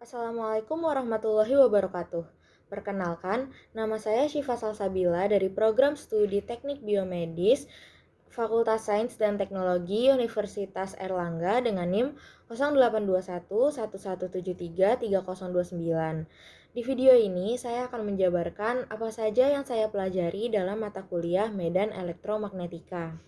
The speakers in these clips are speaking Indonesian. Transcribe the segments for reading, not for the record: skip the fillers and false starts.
Assalamualaikum warahmatullahi wabarakatuh. Perkenalkan, nama saya Syifa Salsabila dari Program Studi Teknik Biomedis Fakultas Sains dan Teknologi Universitas Erlangga dengan NIM 0821 1173 3029. Di video ini saya akan menjabarkan apa saja yang saya pelajari dalam mata kuliah Medan Elektromagnetika.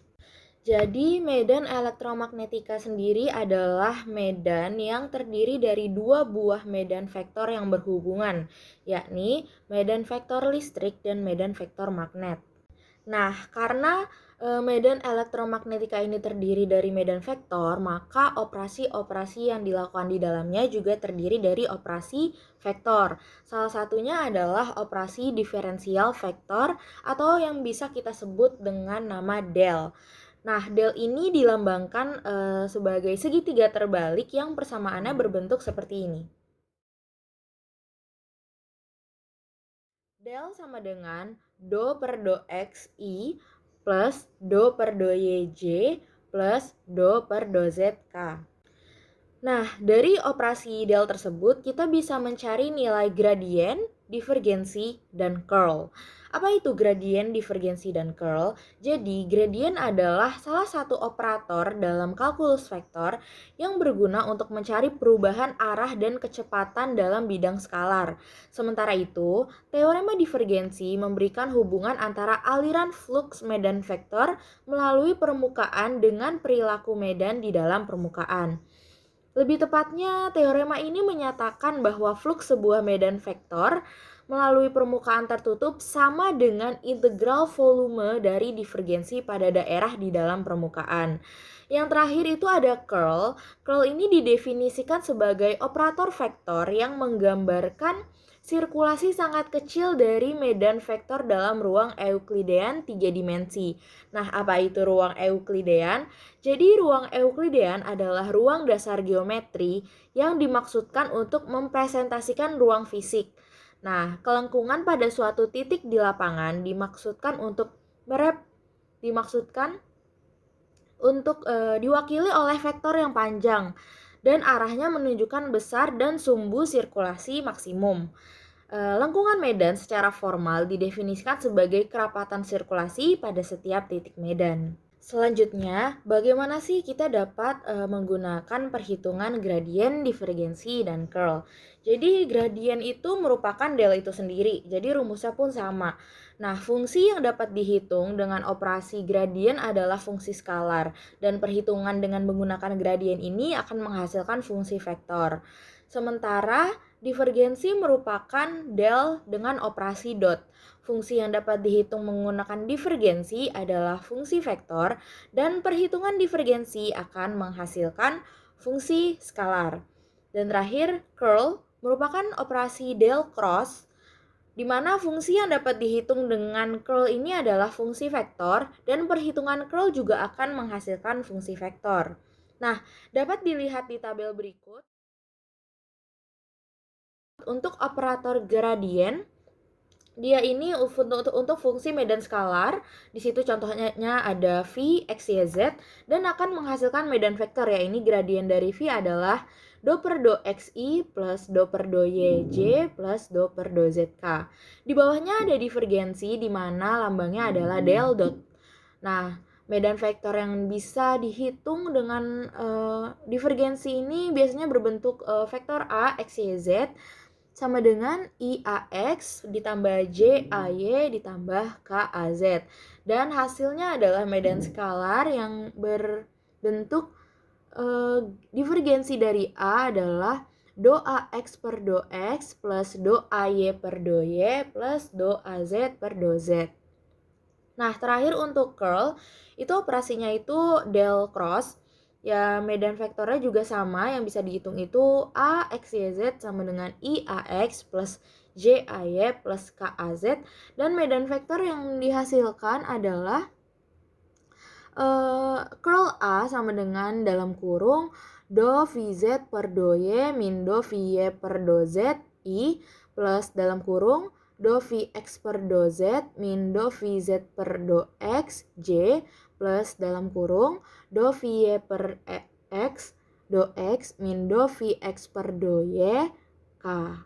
Jadi, medan elektromagnetika sendiri adalah medan yang terdiri dari dua buah medan vektor yang berhubungan, yakni medan vektor listrik dan medan vektor magnet. Nah, karena medan elektromagnetika ini terdiri dari medan vektor, maka operasi-operasi yang dilakukan di dalamnya juga terdiri dari operasi vektor. Salah satunya adalah operasi diferensial vektor atau yang bisa kita sebut dengan nama del. Nah, del ini dilambangkan sebagai segitiga terbalik yang persamaannya berbentuk seperti ini. Del sama dengan do per do x i plus do per do yj plus do per do zk. Nah, dari operasi del tersebut kita bisa mencari nilai gradien, divergensi, dan curl. Apa itu gradien, divergensi, dan curl? Jadi, gradien adalah salah satu operator dalam kalkulus vektor yang berguna untuk mencari perubahan arah dan kecepatan dalam bidang skalar. Sementara itu, teorema divergensi memberikan hubungan antara aliran fluks medan vektor melalui permukaan dengan perilaku medan di dalam permukaan. Lebih tepatnya, teorema ini menyatakan bahwa fluks sebuah medan vektor melalui permukaan tertutup sama dengan integral volume dari divergensi pada daerah di dalam permukaan. Yang terakhir itu ada curl. Curl ini didefinisikan sebagai operator vektor yang menggambarkan sirkulasi sangat kecil dari medan vektor dalam ruang Euklidean 3 dimensi. Nah, apa itu ruang Euklidean? Jadi ruang Euklidean adalah ruang dasar geometri yang dimaksudkan untuk mempresentasikan ruang fisik. Nah, kelengkungan pada suatu titik di lapangan dimaksudkan diwakili oleh vektor yang panjang dan arahnya menunjukkan besar dan sumbu sirkulasi maksimum. Lengkungan medan secara formal didefinisikan sebagai kerapatan sirkulasi pada setiap titik medan. Selanjutnya, bagaimana sih kita dapat menggunakan perhitungan gradien, divergensi, dan curl? Jadi, gradien itu merupakan del itu sendiri, jadi rumusnya pun sama. Nah, fungsi yang dapat dihitung dengan operasi gradien adalah fungsi skalar, dan perhitungan dengan menggunakan gradien ini akan menghasilkan fungsi vektor. Sementara, divergensi merupakan del dengan operasi dot. Fungsi yang dapat dihitung menggunakan divergensi adalah fungsi vektor dan perhitungan divergensi akan menghasilkan fungsi skalar. Dan terakhir, curl merupakan operasi del cross di mana fungsi yang dapat dihitung dengan curl ini adalah fungsi vektor dan perhitungan curl juga akan menghasilkan fungsi vektor. Nah, dapat dilihat di tabel berikut. Untuk operator gradien, dia ini untuk fungsi medan skalar. Di situ contohnya ada V, X, Y, Z dan akan menghasilkan medan vektor ya. Ini gradien dari V adalah do per do XI plus do per do YJ plus do per do ZK. Di bawahnya ada divergensi di mana lambangnya adalah del dot. Nah, medan vektor yang bisa dihitung dengan divergensi ini biasanya berbentuk vektor A, X, Y, Z sama dengan IAX ditambah JAY ditambah KAZ. Dan hasilnya adalah medan skalar yang berbentuk divergensi dari A adalah do AX per do X plus do AY per do Y plus do AZ per do Z. Nah, terakhir untuk curl, itu operasinya itu del cross. Ya, medan vektornya juga sama, yang bisa dihitung itu A, X, Y, Z sama dengan IAX plus JAY plus KAZ. Dan medan vektor yang dihasilkan adalah curl A sama dengan dalam kurung do VZ per do Y min do VY per do Z I plus dalam kurung do Vx per do Z min do Vz per do X J plus dalam kurung do Vy per X do X min do Vx per do Y ZK.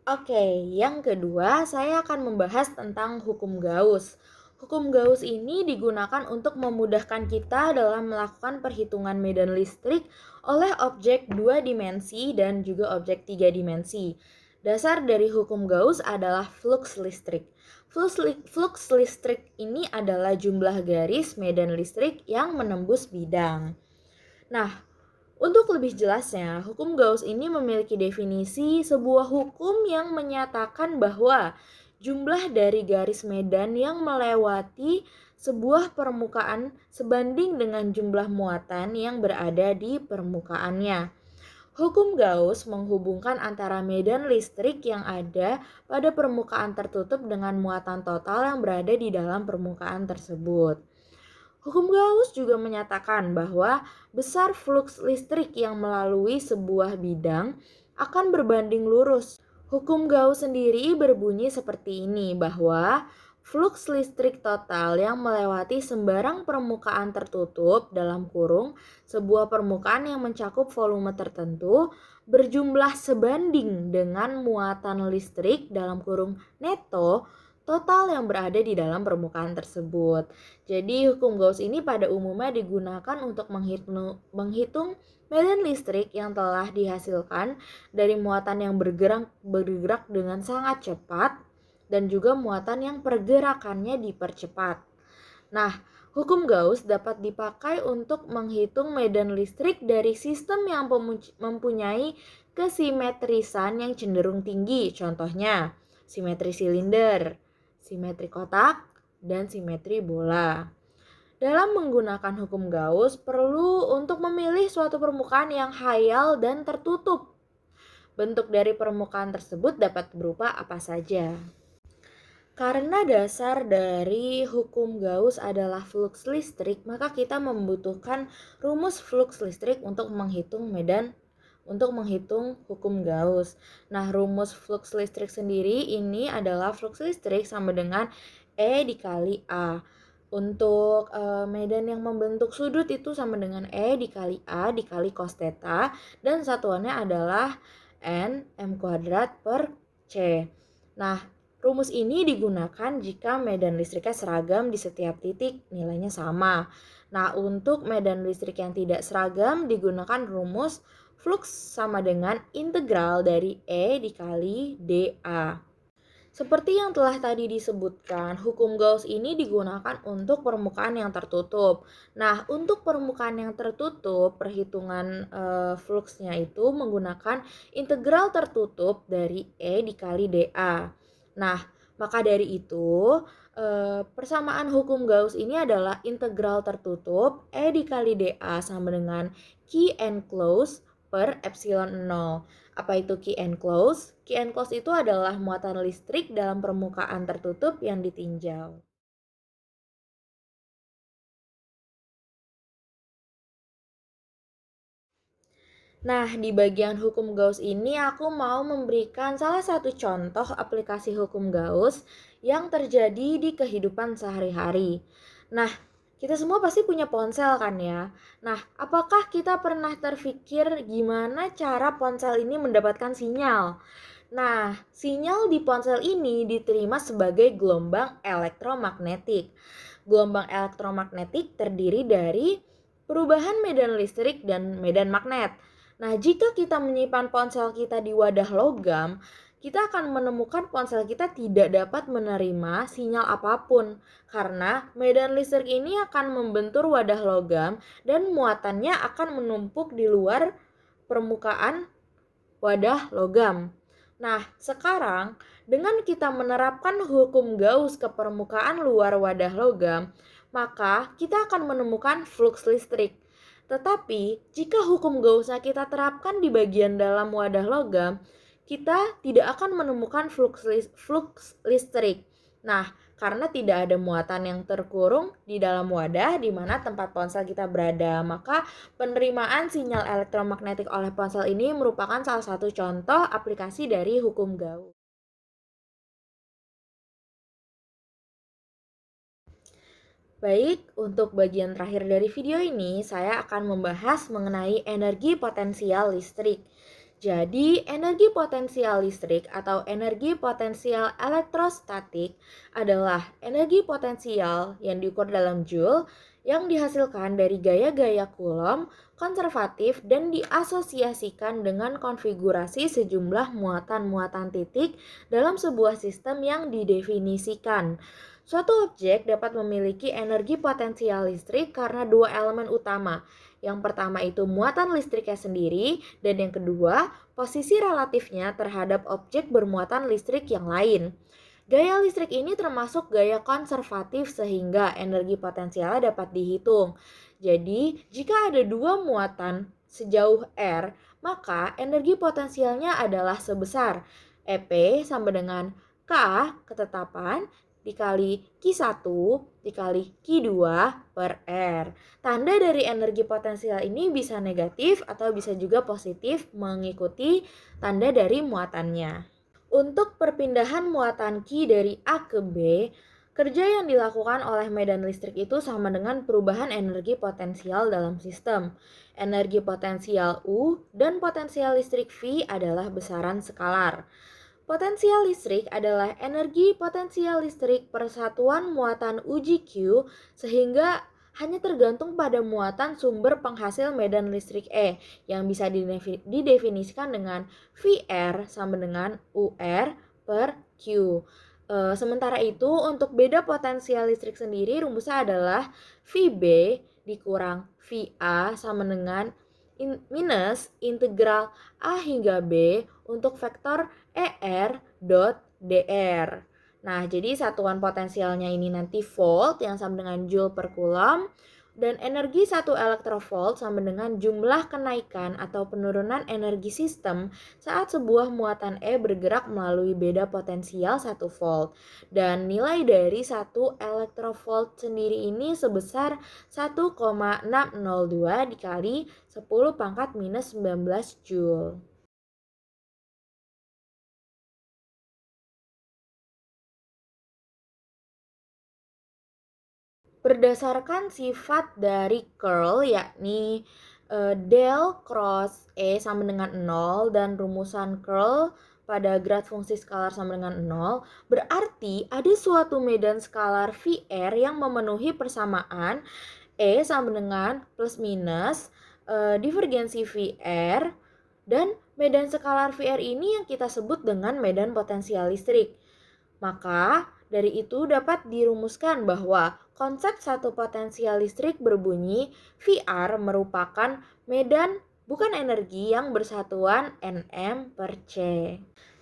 Oke, yang kedua saya akan membahas tentang hukum Gauss. Hukum Gauss ini digunakan untuk memudahkan kita dalam melakukan perhitungan medan listrik oleh objek 2 dimensi dan juga objek 3 dimensi. Dasar dari hukum Gauss adalah flux listrik. Flux listrik ini adalah jumlah garis medan listrik yang menembus bidang. Nah, untuk lebih jelasnya, hukum Gauss ini memiliki definisi sebuah hukum yang menyatakan bahwa jumlah dari garis medan yang melewati sebuah permukaan sebanding dengan jumlah muatan yang berada di permukaannya. Hukum Gauss menghubungkan antara medan listrik yang ada pada permukaan tertutup dengan muatan total yang berada di dalam permukaan tersebut. Hukum Gauss juga menyatakan bahwa besar flux listrik yang melalui sebuah bidang akan berbanding lurus. Hukum Gauss sendiri berbunyi seperti ini, bahwa flux listrik total yang melewati sembarang permukaan tertutup dalam kurung sebuah permukaan yang mencakup volume tertentu berjumlah sebanding dengan muatan listrik dalam kurung neto total yang berada di dalam permukaan tersebut. Jadi hukum Gauss ini pada umumnya digunakan untuk menghitung medan listrik yang telah dihasilkan dari muatan yang bergerak dengan sangat cepat dan juga muatan yang pergerakannya dipercepat. Nah, hukum Gauss dapat dipakai untuk menghitung medan listrik dari sistem yang mempunyai kesimetrisan yang cenderung tinggi. Contohnya, simetri silinder, simetri kotak, dan simetri bola. Dalam menggunakan hukum Gauss, perlu untuk memilih suatu permukaan yang hayal dan tertutup. Bentuk dari permukaan tersebut dapat berupa apa saja. Karena dasar dari hukum Gauss adalah flux listrik, maka kita membutuhkan rumus flux listrik untuk menghitung hukum Gauss. Nah, rumus flux listrik sendiri ini adalah flux listrik sama dengan E dikali A. Untuk medan yang membentuk sudut itu sama dengan E dikali A dikali cos theta, dan satuannya adalah N M kuadrat per C. Nah, rumus ini digunakan jika medan listriknya seragam di setiap titik nilainya sama. Nah, untuk medan listrik yang tidak seragam digunakan rumus flux sama dengan integral dari E dikali dA. Seperti yang telah tadi disebutkan, hukum Gauss ini digunakan untuk permukaan yang tertutup. Nah, untuk permukaan yang tertutup, perhitungan fluxnya itu menggunakan integral tertutup dari E dikali dA. Nah, maka dari itu, persamaan hukum Gauss ini adalah integral tertutup E dikali dA sama dengan Q enclosed per epsilon 0. Apa itu Q enclosed? Q enclosed itu adalah muatan listrik dalam permukaan tertutup yang ditinjau. Nah, di bagian hukum Gauss ini aku mau memberikan salah satu contoh aplikasi hukum Gauss yang terjadi di kehidupan sehari-hari. Nah, kita semua pasti punya ponsel kan ya? Nah, apakah kita pernah terpikir gimana cara ponsel ini mendapatkan sinyal? Nah, sinyal di ponsel ini diterima sebagai gelombang elektromagnetik. Gelombang elektromagnetik terdiri dari perubahan medan listrik dan medan magnet. Nah, jika kita menyimpan ponsel kita di wadah logam, kita akan menemukan ponsel kita tidak dapat menerima sinyal apapun karena medan listrik ini akan membentur wadah logam dan muatannya akan menumpuk di luar permukaan wadah logam. Nah, sekarang dengan kita menerapkan hukum Gauss ke permukaan luar wadah logam, maka kita akan menemukan flux listrik. Tetapi, jika hukum Gauss-nya kita terapkan di bagian dalam wadah logam, kita tidak akan menemukan flux listrik. Nah, karena tidak ada muatan yang terkurung di dalam wadah di mana tempat ponsel kita berada, maka penerimaan sinyal elektromagnetik oleh ponsel ini merupakan salah satu contoh aplikasi dari hukum Gauss. Baik, untuk bagian terakhir dari video ini, saya akan membahas mengenai energi potensial listrik. Jadi, energi potensial listrik atau energi potensial elektrostatik adalah energi potensial yang diukur dalam joule yang dihasilkan dari gaya-gaya Coulomb konservatif dan diasosiasikan dengan konfigurasi sejumlah muatan-muatan titik dalam sebuah sistem yang didefinisikan. Suatu objek dapat memiliki energi potensial listrik karena dua elemen utama. Yang pertama itu muatan listriknya sendiri, dan yang kedua, posisi relatifnya terhadap objek bermuatan listrik yang lain. Gaya listrik ini termasuk gaya konservatif sehingga energi potensialnya dapat dihitung. Jadi, jika ada dua muatan sejauh R, maka energi potensialnya adalah sebesar EP sama dengan K ketetapan dikali Q1 dikali Q2 per R. Tanda dari energi potensial ini bisa negatif atau bisa juga positif mengikuti tanda dari muatannya. Untuk perpindahan muatan Q dari A ke B, kerja yang dilakukan oleh medan listrik itu sama dengan perubahan energi potensial dalam sistem. Energi potensial U dan potensial listrik V adalah besaran skalar. Potensial listrik adalah energi potensial listrik per satuan muatan uji Q sehingga hanya tergantung pada muatan sumber penghasil medan listrik E yang bisa didefinisikan dengan VR sama dengan UR per Q. Sementara itu untuk beda potensial listrik sendiri rumusnya adalah VB dikurang VA sama dengan minus integral A hingga B untuk vektor ER dot DR. Nah, jadi satuan potensialnya ini nanti volt yang sama dengan joule per coulomb, dan energi 1 elektrovolt sama dengan jumlah kenaikan atau penurunan energi sistem saat sebuah muatan E bergerak melalui beda potensial 1 volt. Dan nilai dari 1 elektrovolt sendiri ini sebesar 1,602 dikali 10 pangkat minus 19 joule. Berdasarkan sifat dari curl yakni del cross E sama dengan 0 dan rumusan curl pada grad fungsi skalar sama dengan 0, berarti ada suatu medan skalar VR yang memenuhi persamaan E sama dengan plus minus divergensi VR, dan medan skalar VR ini yang kita sebut dengan medan potensial listrik. Maka dari itu dapat dirumuskan bahwa konsep satu potensial listrik berbunyi VR merupakan medan bukan energi yang bersatuan Nm per C.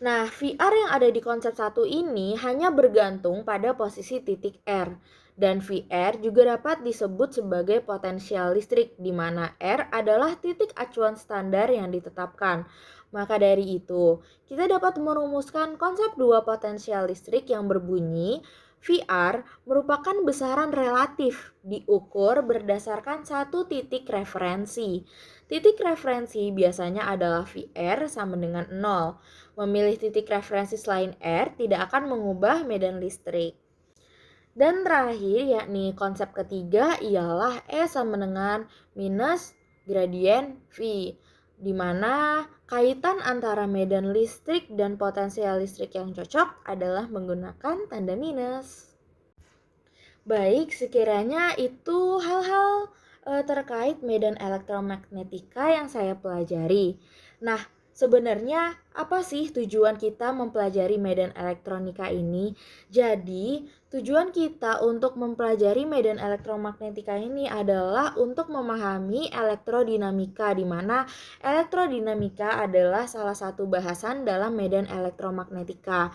Nah, VR yang ada di konsep satu ini hanya bergantung pada posisi titik R. Dan VR juga dapat disebut sebagai potensial listrik, di mana R adalah titik acuan standar yang ditetapkan. Maka dari itu, kita dapat merumuskan konsep dua potensial listrik yang berbunyi VR merupakan besaran relatif diukur berdasarkan satu titik referensi. Titik referensi biasanya adalah VR sama dengan 0. Memilih titik referensi selain R tidak akan mengubah medan listrik. Dan terakhir yakni konsep ketiga ialah E sama dengan minus gradien V, di mana kaitan antara medan listrik dan potensial listrik yang cocok adalah menggunakan tanda minus. Baik, sekiranya itu hal-hal terkait medan elektromagnetika yang saya pelajari. Nah, sebenarnya apa sih tujuan kita mempelajari medan elektronika ini? Jadi, tujuan kita untuk mempelajari medan elektromagnetika ini adalah untuk memahami elektrodinamika, di mana elektrodinamika adalah salah satu bahasan dalam medan elektromagnetika.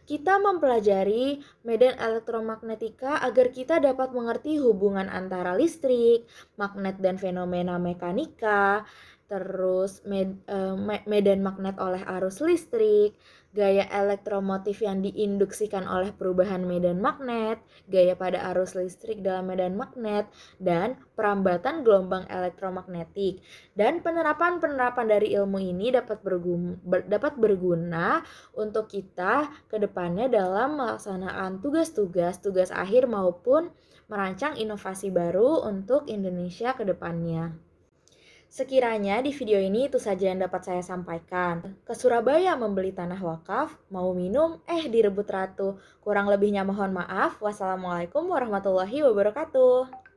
Kita mempelajari medan elektromagnetika agar kita dapat mengerti hubungan antara listrik, magnet dan fenomena mekanika, terus medan magnet oleh arus listrik, gaya elektromotif yang diinduksikan oleh perubahan medan magnet, gaya pada arus listrik dalam medan magnet, dan perambatan gelombang elektromagnetik. Dan penerapan-penerapan dari ilmu ini dapat berguna untuk kita ke depannya dalam melaksanakan tugas akhir maupun merancang inovasi baru untuk Indonesia ke depannya. Sekiranya di video ini itu saja yang dapat saya sampaikan. Ke Surabaya membeli tanah wakaf, mau minum, direbut ratu. Kurang lebihnya mohon maaf. Wassalamualaikum warahmatullahi wabarakatuh.